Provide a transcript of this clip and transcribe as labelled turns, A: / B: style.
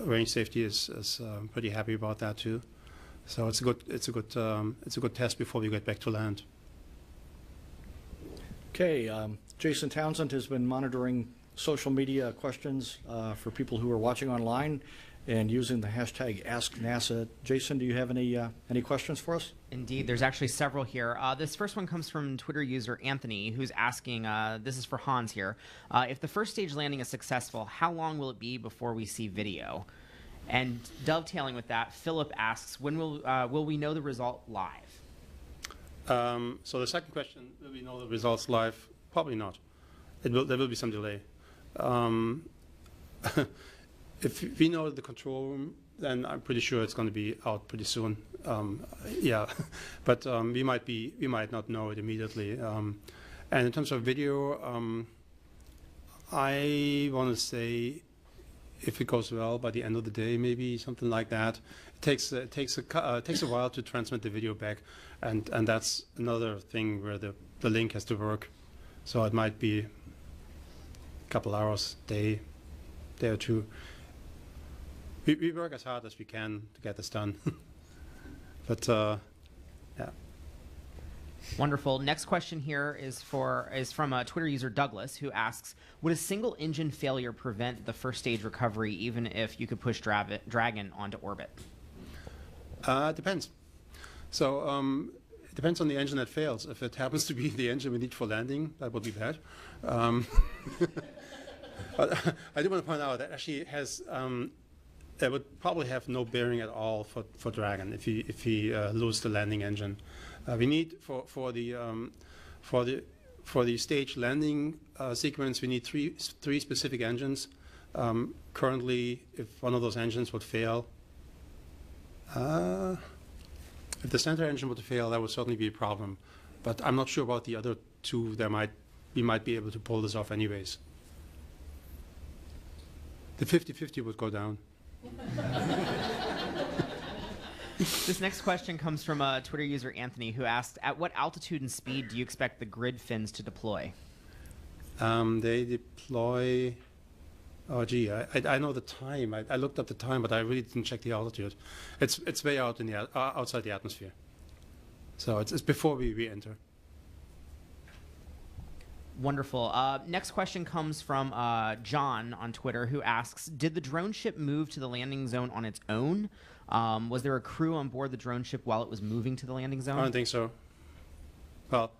A: range safety is pretty happy about that too. So it's a good test before we get back to land.
B: Okay, Jason Townsend has been monitoring social media questions for people who are watching online and using the hashtag AskNASA. Jason, do you have any questions for us?
C: Indeed, there's actually several here. This first one comes from Twitter user Anthony, who's asking, this is for Hans here, if the first stage landing is successful, how long will it be before we see video? And dovetailing with that, Philip asks, when will we know the result live?
A: So the second question, will we know the results live? Probably not. There will be some delay. If we know the control room, then I'm pretty sure it's going to be out pretty soon. Yeah, but we might not know it immediately. And in terms of video, I want to say, if it goes well, by the end of the day, maybe something like that. It takes a while to transmit the video back, and that's another thing where the link has to work. So it might be a couple hours, day or two. We work as hard as we can to get this done. But yeah.
C: Wonderful. Next question here is from a Twitter user Douglas, who asks, would a single engine failure prevent the first stage recovery even if you could push Dragon onto orbit?
A: It depends. So it depends on the engine that fails. If it happens to be the engine we need for landing, that would be bad. But I do want to point out that actually has that would probably have no bearing at all for Dragon if he lose the landing engine. We need for the stage landing sequence, we need three specific engines. Currently, if one of those engines would fail, if the center engine would fail, that would certainly be a problem. But I'm not sure about the other two. We might be able to pull this off anyways. The 50-50 would go down.
C: This next question comes from a Twitter user Anthony, who asked, at what altitude and speed do you expect the grid fins to deploy?
A: They deploy, oh gee, I know the time. I looked up the time, but I really didn't check the altitude. It's way out in the outside the atmosphere. So it's before we enter.
C: Wonderful. Next question comes from John on Twitter, who asks, did the drone ship move to the landing zone on its own? Was there a crew on board the drone ship while it was moving to the landing zone?
A: I don't think so. Well,